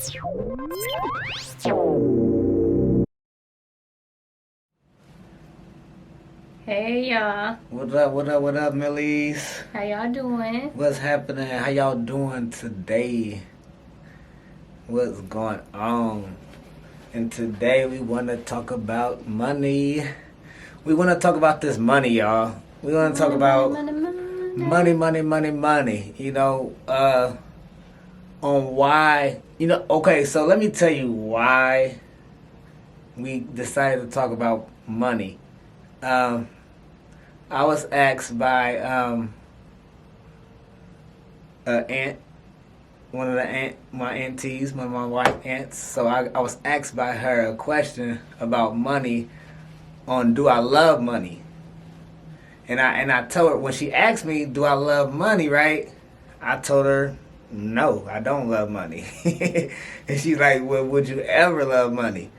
Hey y'all, What up, Millies? how y'all doing? What's happening? How y'all doing today? What's going on? And today we want to talk about money. We want to talk about this money, y'all. We want to talk about money. On why, okay, so let me tell you why we decided to talk about money. I was asked by aunt, my aunties, one of my white aunts. So I was asked by her a question about money, on do I love money, and I told her when she asked me, do I love money, right? I told her no, I don't love money, and she's like, well, would you ever love money?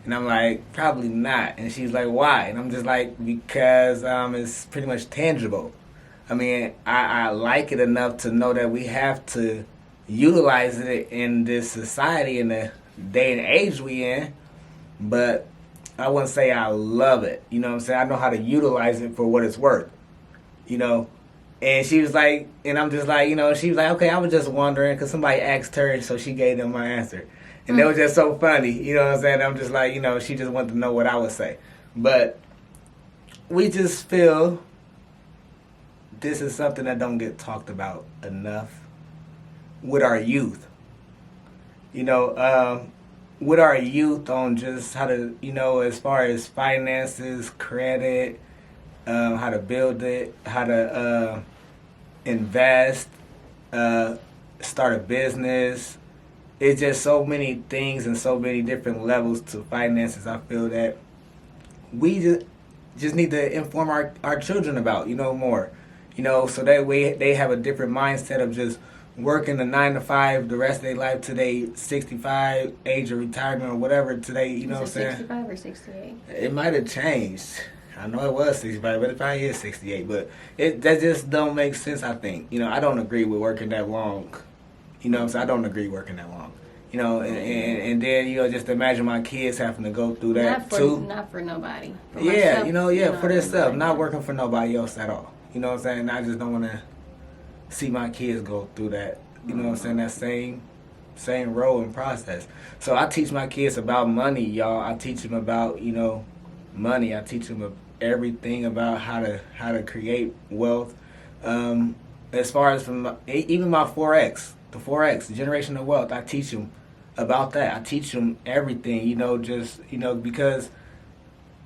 And I'm like, probably not. And she's like, why? And I'm just like, because it's pretty much tangible. I mean, I like it enough to know that we have to utilize it in this society, in the day and age we in. But I wouldn't say I love it. You know what I'm saying? I know how to utilize it for what it's worth. You know? And she was like, and I'm just like, she was like, okay, I was just wondering, because somebody asked her, and so she gave them my answer. And that was just so funny, you know what I'm saying? I'm just like, she just wanted to know what I would say. But we just feel this is something that don't get talked about enough with our youth. With our youth on just how to, as far as finances, credit, how to build it, how to invest, start a business. It's just so many things and so many different levels to finances. I feel that we just need to inform our children about, more, so that way they have a different mindset of just working the 9 to 5 the rest of their life till they 65, age of retirement or whatever today, you know what I'm saying? 65 or 68? It might have changed. I know it was 65, but it probably is 68. But that just don't make sense, I think. I don't agree with working that long. So I don't agree working that long. And then, just imagine my kids having to go through that too. Not for nobody. For yeah, myself, for themselves. Not working for nobody else at all. You know what I'm saying? I just don't want to see my kids go through that. You know what I'm saying? That same role and process. So I teach my kids about money, y'all. I teach them about, money. I teach them everything about how to create wealth. As far as from even my FOREX. The FOREX, generation of wealth, I teach them about that. I teach them everything, because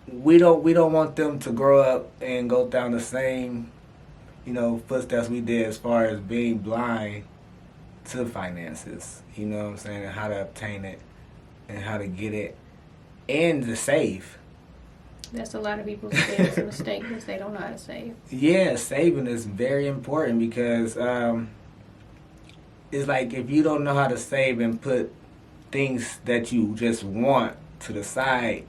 we don't want them to grow up and go down the same, footsteps we did as far as being blind to finances. You know what I'm saying? And how to obtain it and how to get it and to save. That's a lot of people's biggest mistake, because they don't know how to save. Yeah, saving is very important because it's like if you don't know how to save and put things that you just want to the side,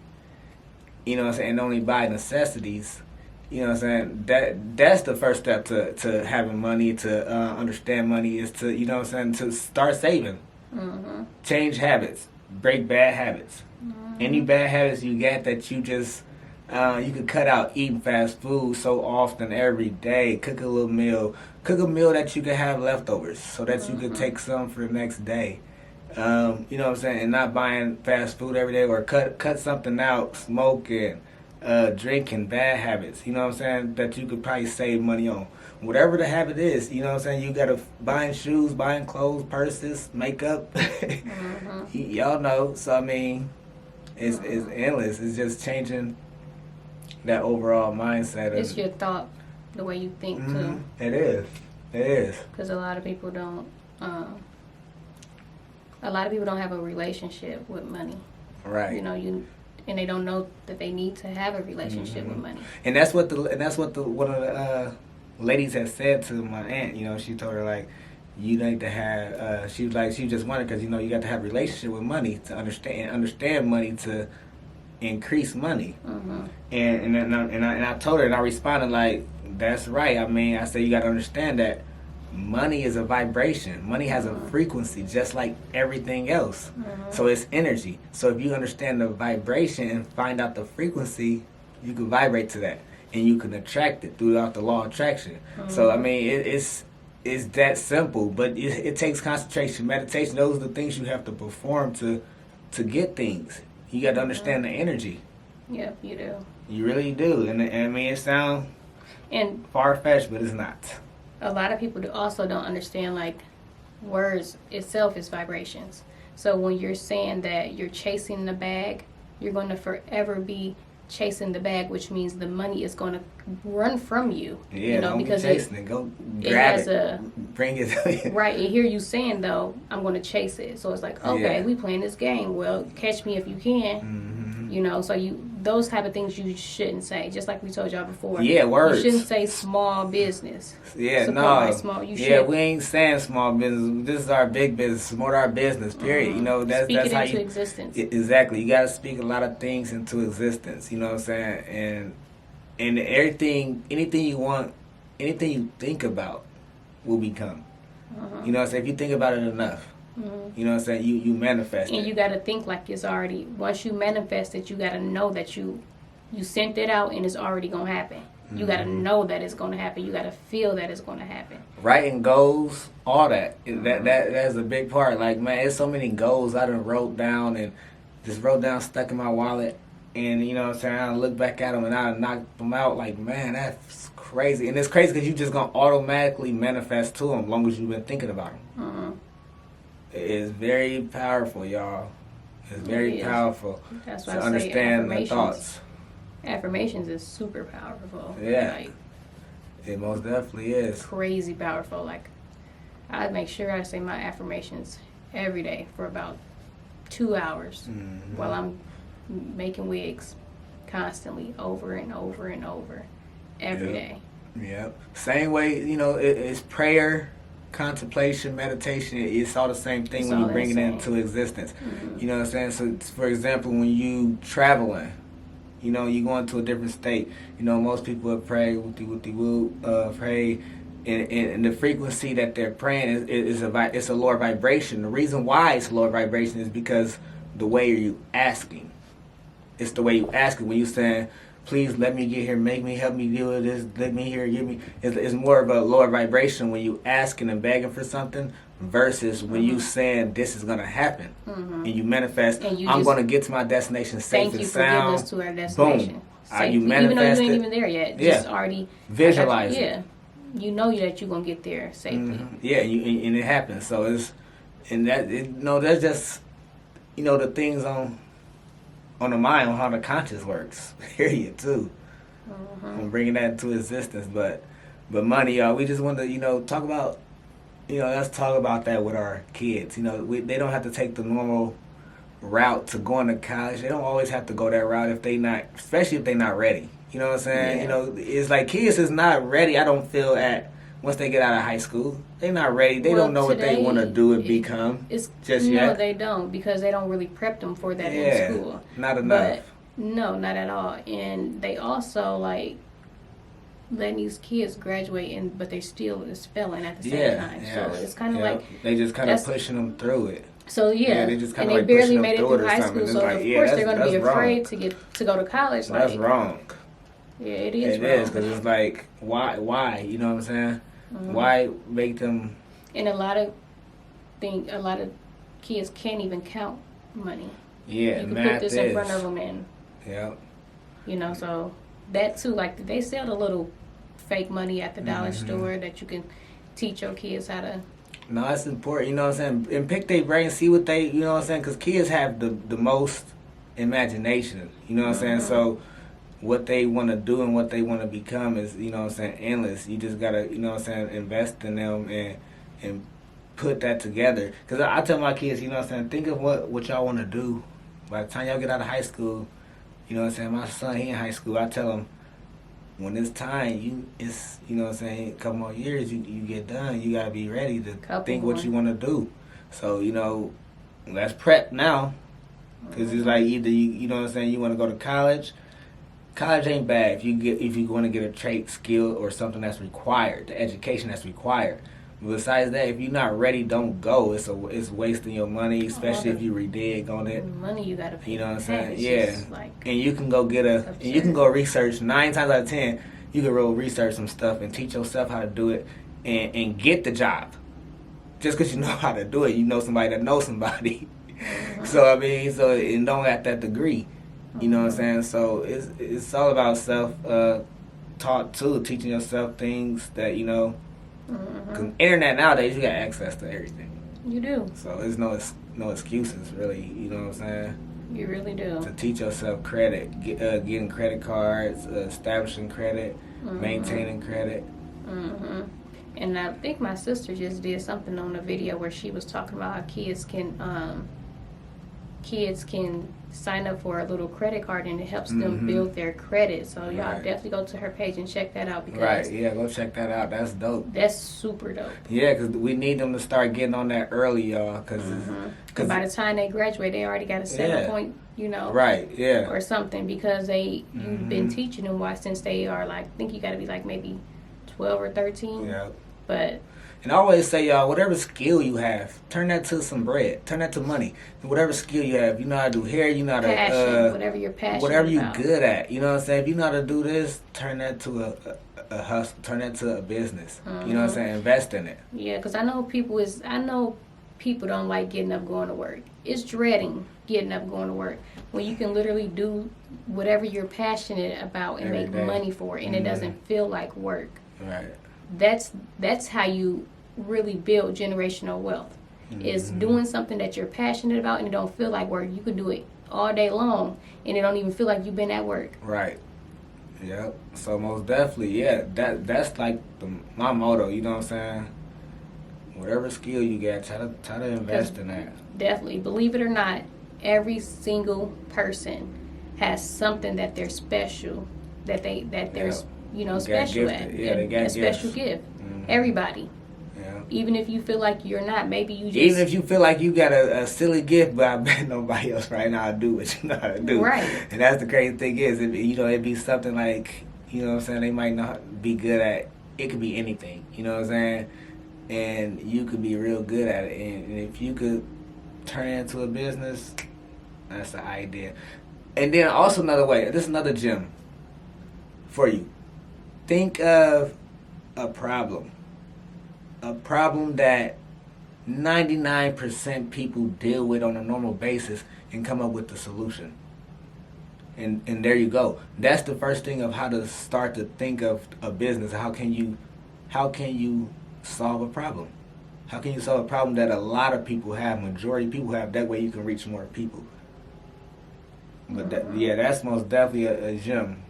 and only buy necessities, that's the first step to having money, to understand money, is to, to start saving. Mm-hmm. Change habits, break bad habits. Mm-hmm. Any bad habits you get that you just, you could cut out eating fast food so often every day, cook a meal that you can have leftovers so that you could take some for the next day. You know what I'm saying? And not buying fast food every day, or cut something out, smoking, drinking, bad habits, you know what I'm saying, that you could probably save money on. Whatever the habit is, you know what I'm saying, you gotta buying shoes, buying clothes, purses, makeup. Y'all know. So I mean, it's endless. It's just changing that overall mindset. It's your thought, the way you think too. It is. Because a lot of people don't. A lot of people don't have a relationship with money. Right. And they don't know that they need to have a relationship with money. And that's what one of the ladies had said to my aunt. She told her, like, you need to have. She was like, she just wanted, because you got to have a relationship with money to understand money to increase money. Mm-hmm. And I told her, and I responded like, that's right. I mean, I said you got to understand that money is a vibration. Money has a frequency just like everything else. So it's energy. So if you understand the vibration and find out the frequency, you can vibrate to that. And you can attract it throughout the law of attraction. So, I mean, it's that simple. But it takes concentration, meditation. Those are the things you have to perform to get things. You got to understand the energy. Yep, you do. You really do. And I mean, it sounds far-fetched, but it's not. A lot of people also don't understand, like, words itself is vibrations. So when you're saying that you're chasing the bag, you're going to forever be chasing the bag, which means the money is going to run from you. Yeah, you know, don't because be chasing it. Go grab it. Bring it. Right, and here you saying, though, I'm going to chase it. So it's like, okay, we playing this game. Well, catch me if you can. You know, so those type of things you shouldn't say. Just like we told y'all before. Yeah, words. You shouldn't say small business. Yeah, we ain't saying small business. This is our big business. Support our business. Period. You know, that's it how into existence. Exactly. You got to speak a lot of things into existence. You know what I'm saying? And anything you want, anything you think about, will become. You know what I'm saying? If you think about it enough. You know what I'm saying? You manifest it. And you got to think like it's already, once you manifest it, you got to know that you sent it out and it's already going to happen. You got to know that it's going to happen. You got to feel that it's going to happen. Writing goals, all that. That's a big part. Like, man, there's so many goals I done wrote down and stuck in my wallet. And, you know what I'm saying, I look back at them and I knock them out like, man, that's crazy. And it's crazy because you just going to automatically manifest to them as long as you've been thinking about them. It's very powerful, y'all. It's very powerful. That's why to I understand say the thoughts. Affirmations is super powerful. Yeah. Like, it most definitely is. Crazy powerful. Like, I make sure I say my affirmations every day for about 2 hours while I'm making wigs constantly over and over and over every day. Yep. Same way, you know, it's prayer, contemplation, meditation. It's all the same thing when you bring it into existence. You know what I'm saying? So, for example, when you traveling, you know, you go into a different state. You know, most people would pray, pray, and the frequency that they're praying is a lower vibration. The reason why it's a lower vibration is because the way you asking. It's the way you asking. When you saying, please let me get here, make me, help me deal with this, let me here, give me. It's more of a lower vibration when you asking and begging for something versus when you saying this is gonna happen and you manifest. And I'm gonna get to my destination safe and sound. Thank you for getting us to our destination. Boom. You manifest even though you ain't even there yet. Just already visualize it. Yeah, you know that you're gonna get there safely. Yeah, and it happens. So that's just the things on the mind, on how the conscious works. Period, too. I'm bringing that into existence. But money, y'all, we just want to, talk about, let's talk about that with our kids. They don't have to take the normal route to going to college. They don't always have to go that route especially if they're not ready. You know what I'm saying? Yeah. It's like kids is not ready, I don't feel, once they get out of high school. They're not ready. They don't know what they want to do and become just yet. No, they don't, because they don't really prep them for that in school. Not enough. No, not at all. And they also, letting these kids graduate, but they still is failing at the same time. So it's kind of like... They just kind of pushing them through it. So, they just kind of they barely made it through high school. So, of course, they're going to be afraid to go to college. So that's wrong. Yeah, it is wrong. It is, because it's like, why? You know what I'm saying? Why make them... And a lot of kids can't even count money. Yeah, you can put this in front of them and... Yep. So that too, they sell the little fake money at the dollar store that you can teach your kids how to... No, that's important, you know what I'm saying? And pick their brain, see what they, you know what I'm saying? Because kids have the most imagination, you know what I'm saying? So what they want to do and what they want to become is, you know what I'm saying, endless. You just got to, you know what I'm saying, invest in them and put that together. Because I tell my kids, you know what I'm saying, think of what y'all want to do. By the time y'all get out of high school, you know what I'm saying, my son, he in high school, I tell him, when it's time, it's, you know what I'm saying, a couple more years, you get done, you got to be ready to think what you want to do. So, let's prep now. Because it's like either, you know what I'm saying, you want to go to college. College ain't bad if you want to get a trait, skill, or something that's required, the education that's required. Besides that, if you're not ready, don't go. It's wasting your money, especially if you redig on it. Money you gotta pay. You know what I'm saying? It's Yeah. just, like, And you can go and you can go research 9 times out of 10. You can go research some stuff and teach yourself how to do it and get the job. Just because you know how to do it, you know somebody that knows somebody. So I mean, and don't got that degree. You know what I'm saying? So it's all about self taught too, teaching yourself things that you know. Cause internet nowadays, you got access to everything. You do. So there's no excuses really. You know what I'm saying? You really do. To teach yourself credit, getting credit cards, establishing credit, maintaining credit. And I think my sister just did something on a video where she was talking about how kids can sign up for a little credit card and it helps them build their credit. So y'all definitely go to her page and check that out because go check that out. That's dope. That's super dope. Yeah, because we need them to start getting on that early, y'all. Because by the time they graduate, they already got a 7 point, or something because you've been teaching them since they are like, I think you got to be like maybe 12 or 13. Yeah. But and I always say, y'all, whatever skill you have, turn that to some bread. Turn that to money. Whatever skill you have, you know how to do hair, you know how to... whatever you're passionate whatever you're about. good at. You know what I'm saying? If you know how to do this, turn that to a hustle. Turn that to a business. You know what I'm saying? Invest in it. Yeah, because I know people don't like getting up going to work. It's dreading getting up going to work when you can literally do whatever you're passionate about and Every make day. money for it, and it doesn't feel like work. Right. That's how you really build generational wealth. Is doing something that you're passionate about and it don't feel like work. You can do it all day long and it don't even feel like you've been at work. Right. Yep. So most definitely, yeah. That's like my motto. You know what I'm saying? Whatever skill you got, try to invest in that. Definitely, believe it or not, every single person has something that they're special, that they're special at. Yeah, they got a special gift. Everybody. Yeah. Even if you feel like you're not, maybe you just... Even if you feel like you got a silly gift, but I bet nobody else right now do what you know how to do. Right. And that's the crazy thing is, it'd be something like, you know what I'm saying, they might not be good at. It could be anything, you know what I'm saying? And you could be real good at it. And if you could turn it into a business, that's the idea. And then also another way, this is another gem for you. Think of a problem that 99% people deal with on a normal basis and come up with the solution. And there you go. That's the first thing of how to start to think of a business. How can you solve a problem? How can you solve a problem that a lot of people have, majority of people have? That way you can reach more people. But that's most definitely a gem.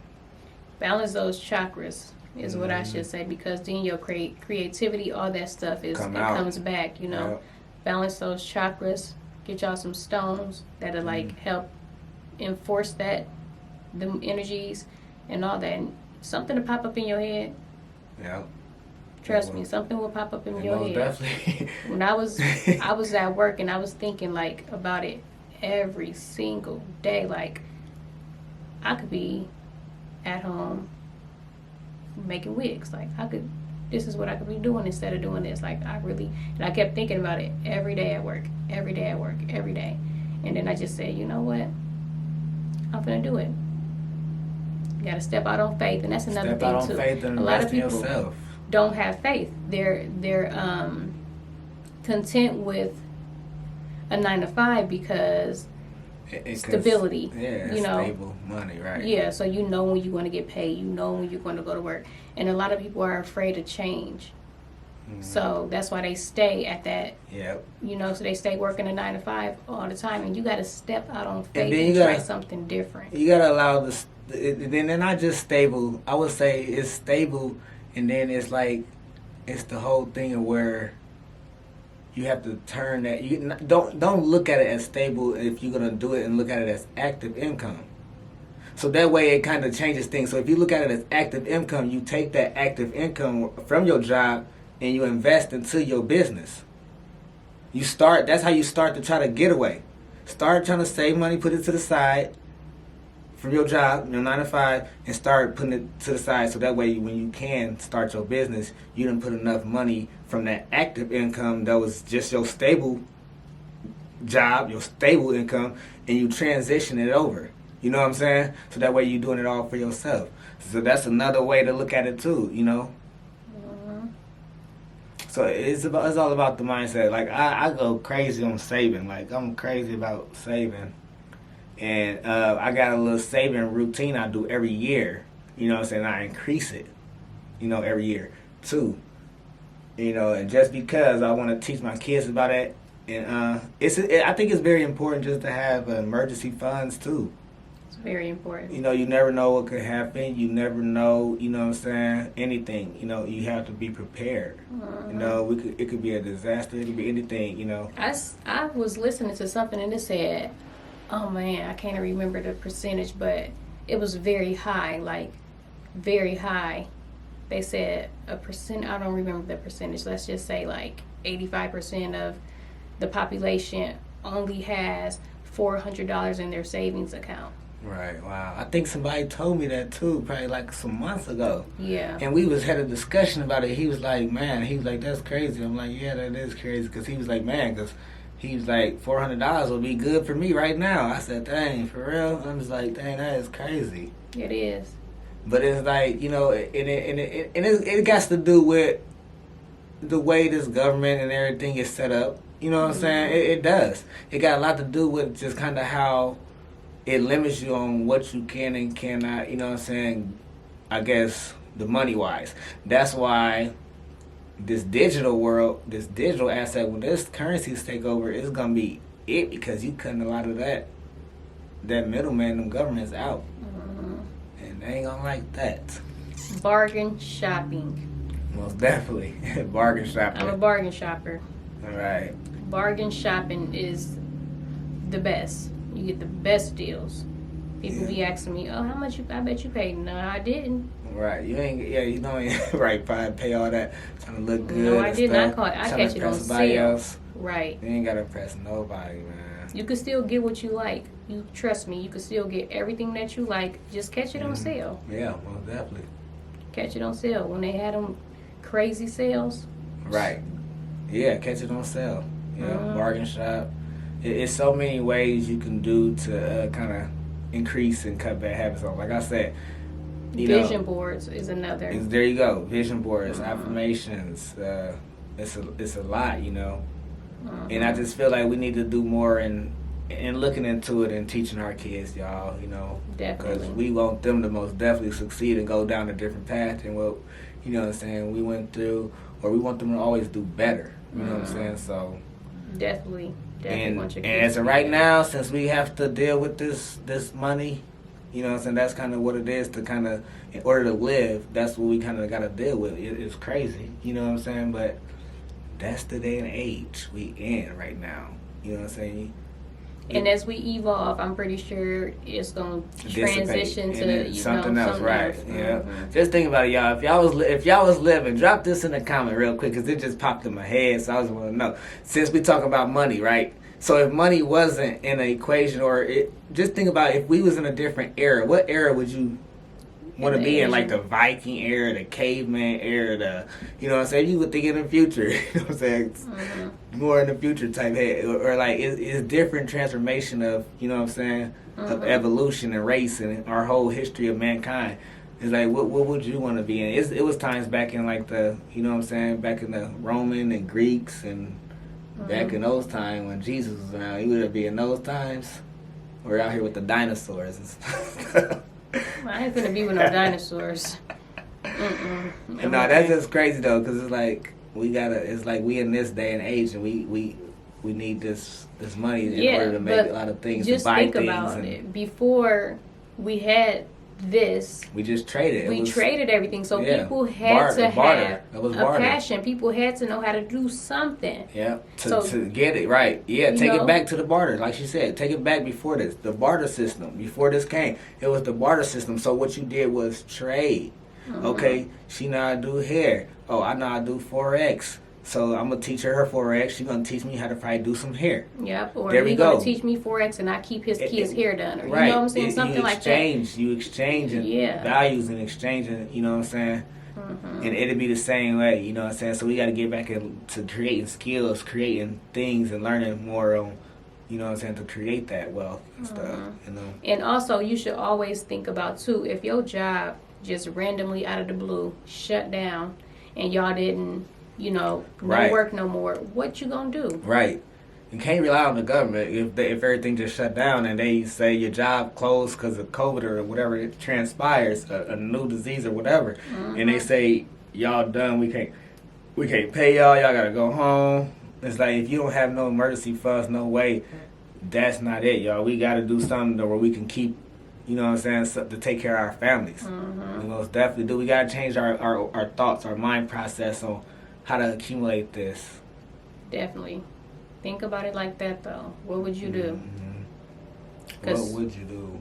Balance those chakras is what I should say, because then your creativity, all that stuff comes back, you know. Yep. Balance those chakras. Get y'all some stones that'll like help enforce them energies and all that. And something to pop up in your head. Yeah. Trust me, something will pop up in your head. Definitely. When I was at work and I was thinking like about it every single day. Like I could be at home making wigs. Like this is what I could be doing instead of doing this. Like and I kept thinking about it every day at work, every day. And then I just said, you know what? I'm gonna do it. You gotta step out on faith, and that's another thing too. Step out on faith and a lot of invest in people yourself. Don't have faith. They're content with a 9-to-5 because stability. Yeah, you know, stable money, right? Yeah, so you know when you're going to get paid. You know when you're going to go to work. And a lot of people are afraid of change. So that's why they stay at that. Yep. You know, so they stay working a 9-to-5 all the time. And you got to step out on faith and try something different. You got to allow then they're not just stable. I would say it's stable, and then it's like, it's the whole thing of where you have to turn that. You don't look at it as stable if you're gonna do it, and look at it as active income. So that way it kind of changes things. So if you look at it as active income, you take that active income from your job and you invest into your business. That's how you start to try to get away. Start trying to save money, put it to the side from your job, your 9-to-5, and start putting it to the side so that way when you can start your business, you didn't put enough money from that active income that was just your stable job, your stable income, and you transition it over. You know what I'm saying? So that way you're doing it all for yourself. So that's another way to look at it too, you know? So it's all about the mindset. Like I go crazy on saving. Like I'm crazy about saving. And I got a little saving routine I do every year. You know what I'm saying? I increase it, you know, every year too. You know, and just because I want to teach my kids about it, and I think it's very important just to have emergency funds too. It's very important. You know, you never know what could happen. You never know, you know what I'm saying, anything. You know, you have to be prepared. You know, it could be a disaster. It could be anything, you know. I was listening to something and it said, oh man, I can't remember the percentage, but it was very high, like very high. They said a percent, I don't remember the percentage. Let's just say like 85% of the population only has $400 in their savings account. Right, wow. I think somebody told me that too, probably like some months ago. Yeah. And we had a discussion about it. He was like, that's crazy. I'm like, yeah, that is crazy. Because he was like, because he was like, $400 would be good for me right now. I said, dang, for real? I was like, dang, that is crazy. It is. But it's like, you know, it got to do with the way this government and everything is set up. You know what I'm saying? It does. It got a lot to do with just kind of how it limits you on what you can and cannot, you know what I'm saying, I guess, the money-wise. That's why this digital world, this digital asset, when this currencies take over, it's going to be it because you cutting a lot of that middleman, them governments out. And they ain't going to like that. Bargain shopping. Most definitely. Bargain shopping. I'm a bargain shopper. All right. Bargain shopping is the best. You get the best deals. People be asking me, "Oh, how much I bet you paid?" No, I didn't. Right, you ain't. Yeah, you know, right? Probably pay all that trying to look good. No, I did not call it. I catch catch it on sale. Else. Right. You ain't gotta impress nobody, man. You can still get what you like. You trust me. You can still get everything that you like. Just catch it on sale. Yeah, most definitely. Catch it on sale when they had them crazy sales. Right. Yeah, catch it on sale. Yeah, bargain shop. It's so many ways you can do to kind of increase and cut bad habits off. Like I said, vision boards is another. There you go. Vision boards, affirmations. It's a lot, you know. And I just feel like we need to do more in looking into it and teaching our kids, y'all. You know, definitely. Because we want them to most definitely succeed and go down a different path than what, you know what I'm saying, we went through, or we want them to always do better. You know what I'm saying? So definitely. And as of right now, since we have to deal with this money, you know what I'm saying, that's kind of what it is to kind of, in order to live, that's what we kind of got to deal with. It's crazy, you know what I'm saying, but that's the day and age we in right now, you know what I'm saying? And as we evolve, I'm pretty sure it's going to transition to something else, right? Else. Yeah. Just think about it, y'all. If y'all was living, drop this in the comment real quick because it just popped in my head. So I just want to know. Since we talk about money, right? So if money wasn't in an equation, just think about if we was in a different era. What era would you want to be in? Like the Viking era, the caveman era, you know what I'm saying? You would think in the future, you know what I'm saying? More in the future type head, or like it's different transformation of, you know what I'm saying, of evolution and race and our whole history of mankind. It's like what would you want to be in? It was times back in like the, you know what I'm saying, back in the Roman and Greeks and back in those times when Jesus was around. You would be in those times. We're out here with the dinosaurs and stuff. I ain't gonna be with no dinosaurs. No, that's just crazy though, because it's like it's like we in this day and age, and we need this money in order to make a lot of things. Just to buy think things about it. Before we had this, we just traded. We traded everything, so people had to have a passion. People had to know how to do something. Yeah, to get it right. Yeah, take it back to the barter, like she said. Take it back before this, the barter system. Before this came, it was the barter system. So what you did was trade. Okay, she know how to do hair. Oh, I know how to do FOREX. So I'm gonna teach her FOREX. She's gonna teach me how to probably do some hair. Yep. Or he's gonna teach me FOREX and I keep his kids' hair done. Or, right. You know what I'm saying? Something like that. You exchange values and exchanging. You know what I'm saying? And it'll be the same way, you know what I'm saying? So we got to get back into creating skills, creating things, and learning more on, you know what I'm saying, to create that wealth and stuff, you know. And also, you should always think about, too, if your job just randomly out of the blue shut down and y'all didn't, you know, no work no more, what you gonna do? Right. You can't rely on the government if everything just shut down and they say your job closed because of COVID or whatever it transpires, a new disease or whatever, and they say y'all done, we can't pay y'all gotta go home. It's like, if you don't have no emergency funds, no way, that's not it, y'all. We gotta do something where we can keep, you know what I'm saying, to take care of our families. We most definitely do. We gotta change our thoughts, our mind process on how to accumulate this. Definitely. Think about it like that, though. What would you do? What would you do?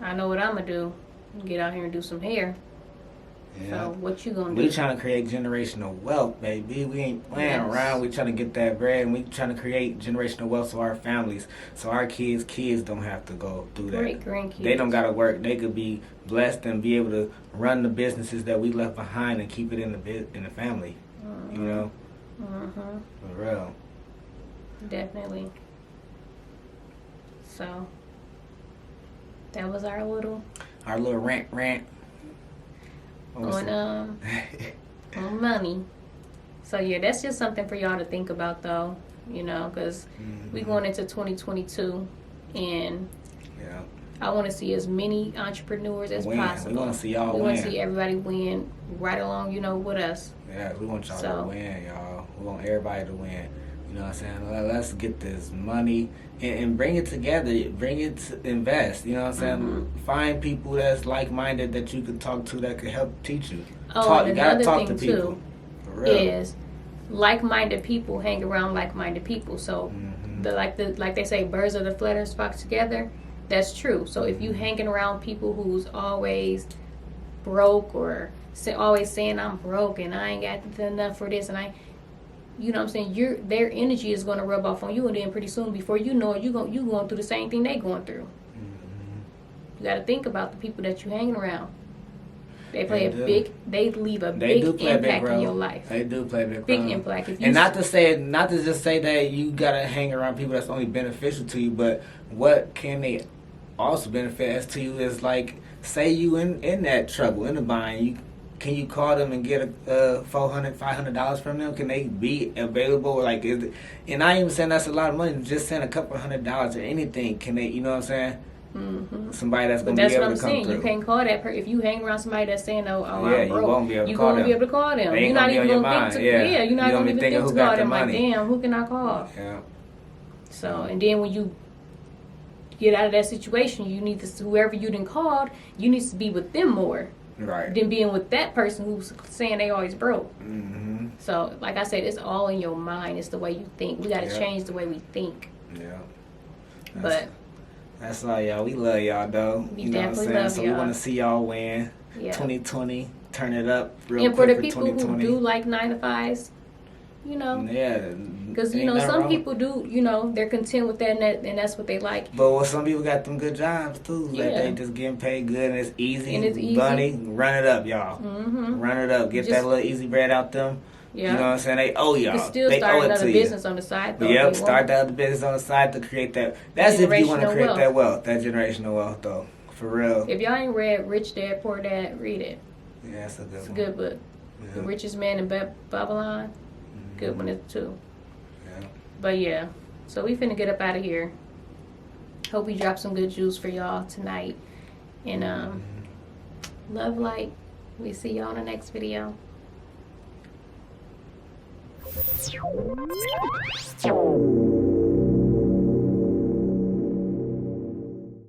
I know what I'm going to do. Get out here and do some hair. Yeah. So, what you going to do? We trying to create generational wealth, baby. We ain't playing around. We trying to get that bread, and we trying to create generational wealth for our families, so our kids don't have to go through that. Great grandkids. They don't got to work. They could be blessed and be able to run the businesses that we left behind and keep it in the family. You know? For real. Definitely. So, that was our little rant on money. So yeah, that's just something for y'all to think about, though. You know, because we going into 2022, and I want to see as many entrepreneurs as possible. We want to see y'all win. We want to see everybody win right along, you know, with us. Yeah, we want y'all to win, y'all. We want everybody to win. You know what I'm saying? Let's get this money and bring it together. Bring it to invest. You know what I'm saying? Find people that's like-minded that you can talk to that could help teach you. Oh, You gotta talk to people. For real. Is like-minded people hang around like-minded people. So, like they say, birds of the feathers flock together. That's true. So if you hanging around people who's always broke or always saying I'm broke and I ain't got enough for this and you know what I'm saying, their energy is going to rub off on you, and then pretty soon, before you know it, you going through the same thing they going through. You got to think about the people that you hanging around. They leave a big impact in your life. They do play a big impact. And not to just say that you gotta hang around people that's only beneficial to you, but what can they also benefit as to you is, like, say you in that trouble, in the bind, can you call them and get $400, $500 from them? Can they be available? Like, and I ain't even saying that's a lot of money. Just saying a couple $100 or anything. Can they? You know what I'm saying? Somebody that's going to be able to come through. But that's what I'm saying. You can't call that person. If you hang around somebody that's saying, "Oh, I'm broke," you won't be able to you call them. You won't be able to call them. You're not even going to think to. Yeah, you're not going to even think to call them. Like, damn, who can I call? Yeah. So, and then when you get out of that situation, you need to, whoever you done called, you need to be with them more. Right. Than being with that person who's saying they always broke. So, like I said, it's all in your mind. It's the way you think. We got to change the way we think. Yeah. That's all, y'all. We love y'all, though. We you know definitely what I'm saying? love So y'all. we want to see y'all win. Yeah. 2020, turn it up real and quick for the people 2020. who do like 9 to 5s, you know. Yeah. Because, you know, some people do, you know, they're content with that and that's what they like. But some people got them good jobs, too. Like, they just getting paid good and it's easy. And it's easy. Bunny, run it up, y'all. Run it up. Get that little easy bread out them. Yeah. You know what I'm saying? They owe y'all. You can still start another business on the side, though. Yep, start that other business on the side to create that. That's if you want to create that wealth, that generational wealth, though. For real. If y'all ain't read Rich Dad, Poor Dad, read it. Yeah, that's a good one. It's a good book. Yeah. The Richest Man in Babylon. Good one, too. Yeah. But, yeah. So, we finna get up out of here. Hope we drop some good juice for y'all tonight. And, love, light. We see y'all in the next video.